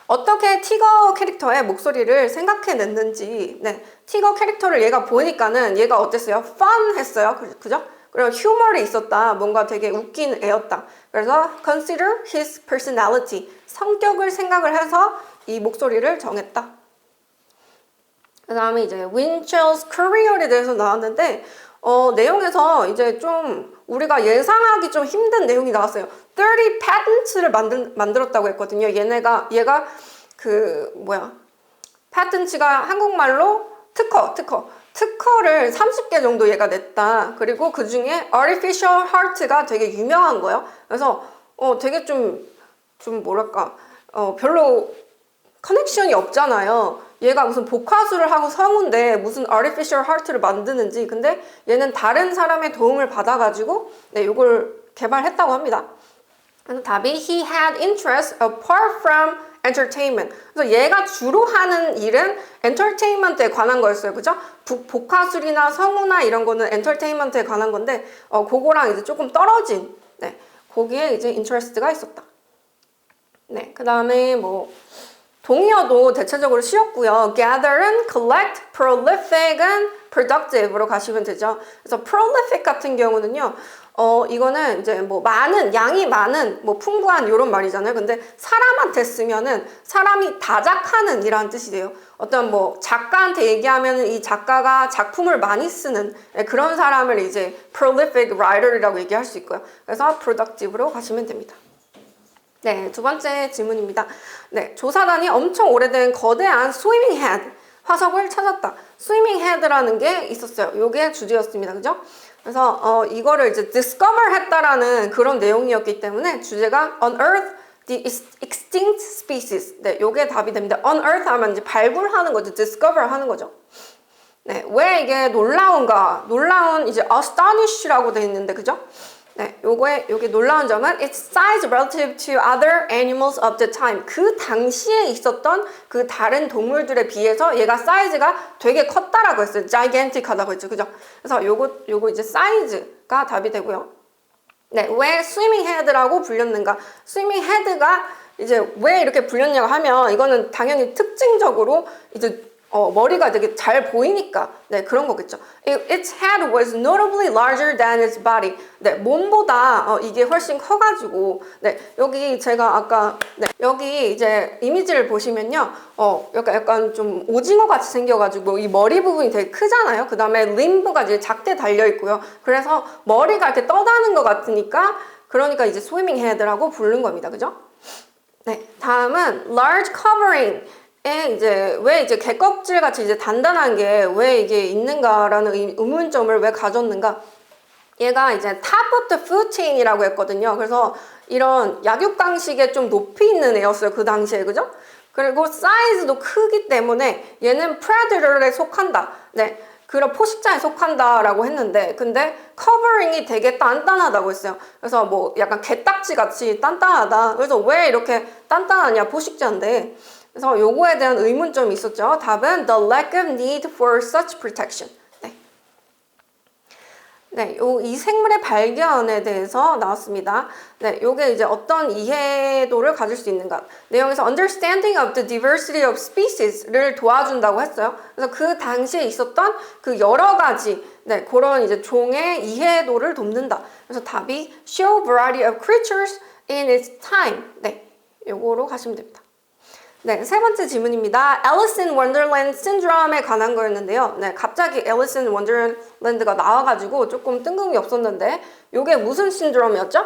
어떻게 티거 캐릭터의 목소리를 생각해냈는지 네, 티거 캐릭터를 얘가 보니까는 얘가 어땠어요? fun 했어요. 그죠? 그리고 휴머리 있었다. 뭔가 되게 웃긴 애였다. 그래서 consider his personality. 성격을 생각을 해서 이 목소리를 정했다. 그 다음에 이제 Winchell's career에 대해서 나왔는데 내용에서 이제 좀 우리가 예상하기 좀 힘든 내용이 나왔어요. 30 patents를 만들었다고 했거든요. 얘가 patent가 한국말로 특허를 30개 정도 얘가 냈다. 그리고 그 중에 artificial heart가 되게 유명한 거예요. 그래서 되게 좀 뭐랄까 별로 커넥션이 없잖아요. 얘가 무슨 복화술을 하고 성우인데 무슨 artificial heart를 만드는지. 근데 얘는 다른 사람의 도움을 받아가지고 네, 이걸 개발했다고 합니다. 그래서 답이 he had interest apart from entertainment. 그래서 얘가 주로 하는 일은 엔터테인먼트에 관한 거였어요. 그죠? 복화술이나 성우나 이런 거는 엔터테인먼트에 관한 건데 그거랑 이제 조금 떨어진 네, 거기에 이제 인터레스트가 있었다. 네, 그 다음에 뭐 동의어도 대체적으로 쉬웠고요. gather은 collect, prolific은 productive로 가시면 되죠. 그래서 prolific 같은 경우는요. 이거는 이제 뭐 양이 많은, 뭐 풍부한 이런 말이잖아요. 근데 사람한테 쓰면은 사람이 다작하는 이라는 뜻이 돼요. 어떤 뭐 작가한테 얘기하면은 이 작가가 작품을 많이 쓰는 그런 사람을 이제 prolific writer이라고 얘기할 수 있고요. 그래서 productive로 가시면 됩니다. 네, 두 번째 질문입니다. 네, 조사단이 엄청 오래된 거대한 swimming head, 화석을 찾았다. swimming head라는 게 있었어요. 요게 주제였습니다. 그죠? 그래서 이거를 이제 discover 했다라는 그런 내용이었기 때문에 주제가 unearth the extinct species. 네, 요게 답이 됩니다. unearth 하면 이제 발굴하는 거죠. discover 하는 거죠. 네, 왜 이게 놀라운가? 놀라운 이제 astonish라고 돼 있는데, 그죠? 네, 요게 놀라운 점은 its size relative to other animals of the time. 그 당시에 있었던 그 다른 동물들에 비해서 얘가 사이즈가 되게 컸다라고 했어요. gigantic하다고 했죠. 그죠? 그래서 요거 이제 사이즈가 답이 되고요. 네, 왜 swimming head라고 불렸는가? swimming head가 이제 왜 이렇게 불렸냐고 하면 이거는 당연히 특징적으로 이제 머리가 되게 잘 보이니까 네, 그런 거겠죠. Its head was notably larger than its body. 네, 몸보다 이게 훨씬 커가지고 네, 여기 제가 아까 네, 여기 이제 이미지를 보시면요, 약간 좀 오징어 같이 생겨가지고 이 머리 부분이 되게 크잖아요. 그 다음에 림브가 이제 작게 달려 있고요. 그래서 머리가 이렇게 떠다는 것 같으니까 그러니까 이제 swimming head라고 부른 겁니다. 그죠? 네, 다음은 large covering. 이제 왜 이제 개껍질 같이 이제 단단한 게 왜 이게 있는가라는 의문점을 왜 가졌는가? 얘가 이제 top of the food chain이라고 했거든요. 그래서 이런 약육강식에 좀 높이 있는 애였어요. 그 당시에, 그죠? 그리고 사이즈도 크기 때문에 얘는 predator에 속한다. 네. 그런 포식자에 속한다라고 했는데, 근데 커버링이 되게 단단하다고 했어요. 그래서 뭐 약간 게딱지 같이 단단하다. 그래서 왜 이렇게 단단하냐? 포식자인데. 그래서 요거에 대한 의문점이 있었죠. 답은 the lack of need for such protection. 네, 이 생물의 발견에 대해서 나왔습니다. 네, 요게 이제 어떤 이해도를 가질 수 있는가. 내용에서 understanding of the diversity of species를 도와준다고 했어요. 그래서 그 당시에 있었던 그 여러 가지, 네, 그런 이제 종의 이해도를 돕는다. 그래서 답이 show variety of creatures in its time. 네, 요거로 가시면 됩니다. 네, 세 번째 질문입니다. Alice in Wonderland 신드롬에 관한 거였는데요. 네, 갑자기 Alice in Wonderland가 나와가지고 조금 뜬금이 없었는데 이게 무슨 신드롬이었죠?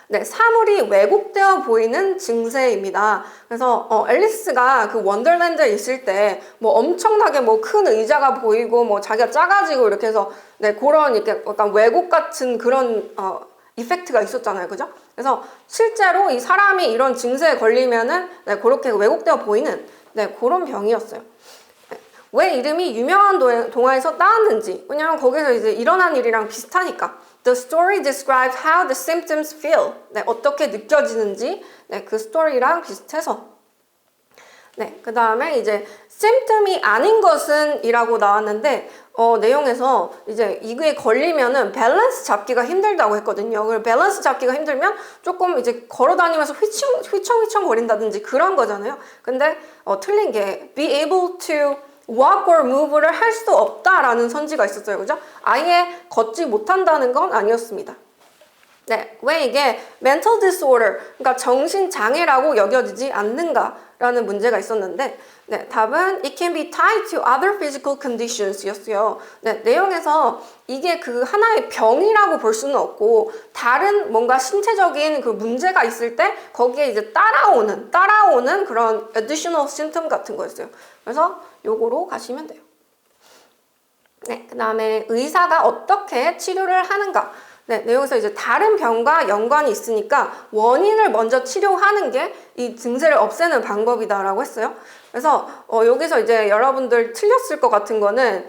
네, 사물이 왜곡되어 보이는 증세입니다. 그래서 앨리스가 그 원더랜드에 있을 때 뭐 엄청나게 뭐 큰 의자가 보이고 뭐 자기가 작아지고 이렇게 해서 네, 그런 이렇게 약간 왜곡 같은 그런 이펙트가 있었잖아요. 그죠? 그래서 실제로 이 사람이 이런 증세에 걸리면은 네, 그렇게 왜곡되어 보이는 네, 그런 병이었어요. 왜 이름이 유명한 동화에서 따왔는지. 왜냐면 거기서 이제 일어난 일이랑 비슷하니까. The story describes how the symptoms feel. 네, 어떻게 느껴지는지. 네, 그 스토리랑 비슷해서. 네, 그 다음에 이제 symptom이 아닌 것은 이라고 나왔는데, 내용에서 이제 이거에 걸리면은 밸런스 잡기가 힘들다고 했거든요. 그리고 밸런스 잡기가 힘들면 조금 이제 걸어 다니면서 휘청휘청 거린다든지 그런 거잖아요. 근데, 틀린 게 be able to walk or move를 할 수 없다라는 선지가 있었어요. 그죠? 아예 걷지 못한다는 건 아니었습니다. 네, 왜 이게 mental disorder, 그러니까 정신장애라고 여겨지지 않는가라는 문제가 있었는데 네, 답은 it can be tied to other physical conditions 였어요. 네, 내용에서 이게 그 하나의 병이라고 볼 수는 없고 다른 뭔가 신체적인 그 문제가 있을 때 거기에 이제 따라오는 그런 additional symptom 같은 거였어요. 그래서 요거로 가시면 돼요. 네, 그 다음에 의사가 어떻게 치료를 하는가. 네, 내용에서 이제 다른 병과 연관이 있으니까 원인을 먼저 치료하는 게 이 증세를 없애는 방법이다라고 했어요. 그래서 여기서 이제 여러분들 틀렸을 것 같은 거는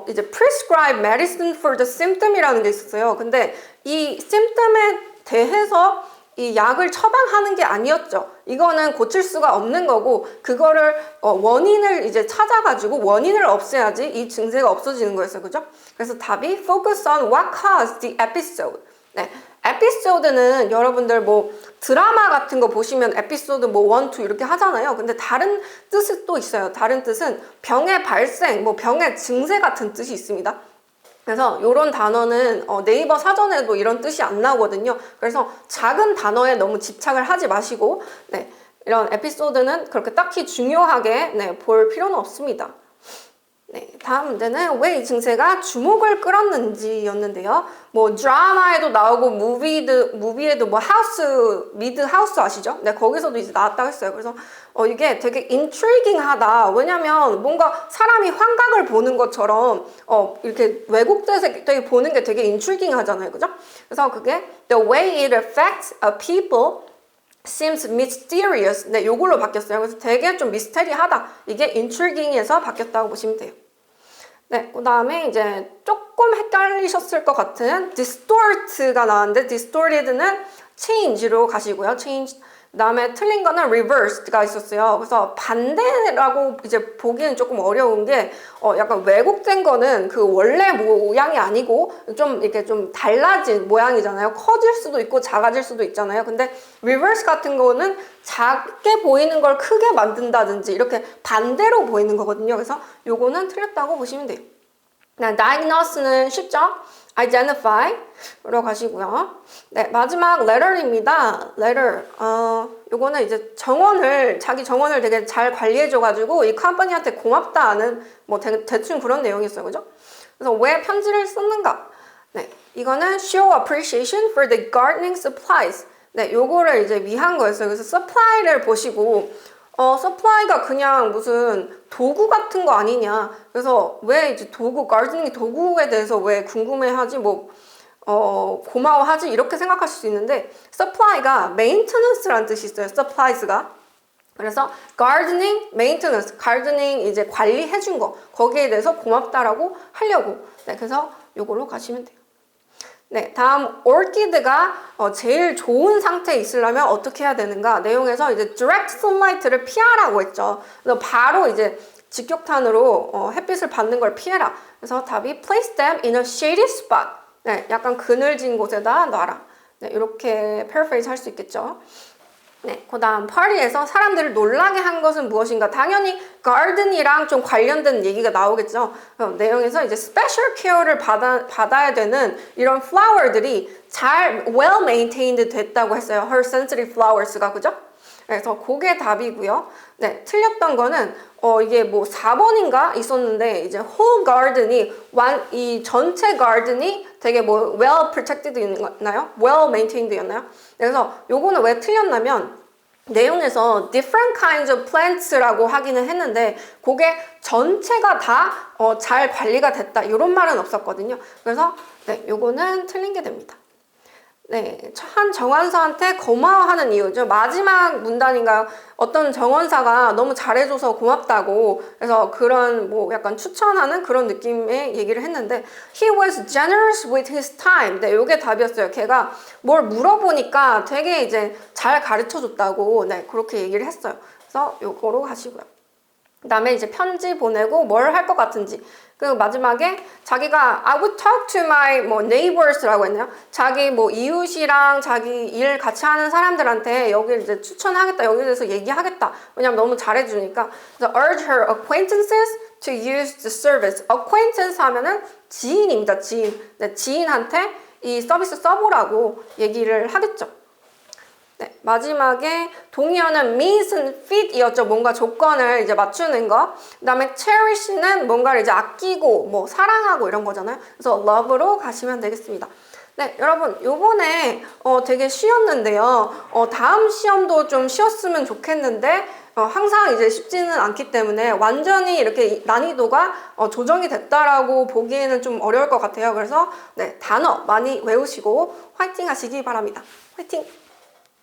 이제 prescribe medicine for the symptom이라는 게 있었어요. 근데 이 symptom에 대해서 이 약을 처방하는 게 아니었죠. 이거는 고칠 수가 없는 거고 그거를 원인을 이제 찾아가지고 원인을 없애야지 이 증세가 없어지는 거였어요. 그죠? 그래서 답이 focus on what caused the episode. 네, 에피소드는 여러분들 뭐 드라마 같은 거 보시면 에피소드 뭐 1, 2 이렇게 하잖아요. 근데 다른 뜻이 또 있어요. 다른 뜻은 병의 발생, 뭐 병의 증세 같은 뜻이 있습니다. 그래서 이런 단어는 네이버 사전에도 이런 뜻이 안 나오거든요. 그래서 작은 단어에 너무 집착을 하지 마시고 네, 이런 에피소드는 그렇게 딱히 중요하게 네, 볼 필요는 없습니다. 네, 다음 문제는 왜 이 증세가 주목을 끌었는지였는데요. 뭐 드라마에도 나오고 무비에도 뭐 미드 하우스 아시죠? 네, 거기서도 이제 나왔다고 했어요. 그래서 이게 되게 intriguing하다. 왜냐면 뭔가 사람이 환각을 보는 것처럼 이렇게 왜곡돼서 되게 보는 게 되게 intriguing하잖아요, 그죠? 그래서 그게 the way it affects a people seems mysterious. 네, 요걸로 바뀌었어요. 그래서 되게 좀 미스테리하다. 이게 intriguing에서 바뀌었다고 보시면 돼요. 네, 그 다음에 이제 조금 헷갈리셨을 것 같은 distort가 나왔는데 distorted는 change로 가시고요. change. 그 다음에 틀린 거는 reversed가 있었어요. 그래서 반대라고 이제 보기는 조금 어려운 게 약간 왜곡된 거는 그 원래 모양이 아니고 좀 이렇게 좀 달라진 모양이잖아요. 커질 수도 있고 작아질 수도 있잖아요. 근데 reverse 같은 거는 작게 보이는 걸 크게 만든다든지 이렇게 반대로 보이는 거거든요. 그래서 요거는 틀렸다고 보시면 돼요. diagnose는 쉽죠? identify로 가시고요. 네, 마지막 letter입니다. letter. 요거는 이제 자기 정원을 되게 잘 관리해줘가지고 이 컴퍼니한테 고맙다는 뭐 대충 그런 내용이었어요. 그죠? 그래서 왜 편지를 썼는가? 네, 이거는 show appreciation for the gardening supplies. 네, 요거를 이제 위한 거였어요. 그래서 supply를 보시고 서플라이가 그냥 무슨 도구 같은 거 아니냐. 그래서 왜 이제 가르데닝 도구에 대해서 왜 궁금해하지, 고마워하지, 이렇게 생각하실 수 있는데, 서플라이가 maintenance라는 뜻이 있어요. supplies가. 그래서 gardening, maintenance, gardening 이제 관리해준 거, 거기에 대해서 고맙다라고 하려고. 네, 그래서 요걸로 가시면 돼요. 네, 다음 orchid가 제일 좋은 상태에 있으려면 어떻게 해야 되는가? 내용에서 이제 direct sunlight를 피하라고 했죠. 그래서 바로 이제 직격탄으로 햇빛을 받는 걸 피해라. 그래서 답이 place them in a shady spot. 네, 약간 그늘진 곳에다 놔라. 네, 이렇게 paraphrase 할 수 있겠죠. 네, 그 다음 파리에서 사람들을 놀라게 한 것은 무엇인가? 당연히 garden이랑 좀 관련된 얘기가 나오겠죠. 내용에서 이제 special care를 받아야 되는 이런 flower들이 잘 well maintained 됐다고 했어요. her sensitive flowers가, 그죠? 그래서 그게 답이고요. 네, 틀렸던 거는 이게 뭐 4번인가 있었는데 이제 whole garden이 이 전체 garden이 되게 뭐 well protected였나요? well maintained였나요? 그래서 요거는 왜 틀렸냐면 내용에서 different kinds of plants라고 하기는 했는데 그게 전체가 다 잘 관리가 됐다 이런 말은 없었거든요. 그래서 네, 요거는 틀린 게 됩니다. 네, 한 정원사한테 고마워하는 이유죠. 마지막 문단인가요? 어떤 정원사가 너무 잘해줘서 고맙다고 그래서 그런 뭐 약간 추천하는 그런 느낌의 얘기를 했는데 He was generous with his time. 네, 요게 답이었어요. 걔가 뭘 물어보니까 되게 이제 잘 가르쳐줬다고 네, 그렇게 얘기를 했어요. 그래서 요거로 가시고요. 그 다음에 이제 편지 보내고 뭘 할 것 같은지 그 마지막에 자기가 I would talk to my 뭐 neighbors라고 했나요? 자기 뭐 이웃이랑 자기 일 같이 하는 사람들한테 여기를 이제 추천하겠다 여기에 대해서 얘기하겠다 왜냐면 너무 잘해주니까 그래서 urge her acquaintances to use the service. acquaintance 하면은 지인입니다. 지인. 네, 지인한테 이 서비스 써보라고 얘기를 하겠죠. 네, 마지막에 동의어는 means는 fit이었죠. 뭔가 조건을 이제 맞추는 거. 그 다음에 cherish는 뭔가를 이제 아끼고 뭐 사랑하고 이런 거잖아요. 그래서 love로 가시면 되겠습니다. 네, 여러분 요번에 되게 쉬웠는데요. 다음 시험도 좀 쉬웠으면 좋겠는데 항상 이제 쉽지는 않기 때문에 완전히 이렇게 난이도가 조정이 됐다라고 보기에는 좀 어려울 것 같아요. 그래서 네, 단어 많이 외우시고 화이팅 하시기 바랍니다. 화이팅!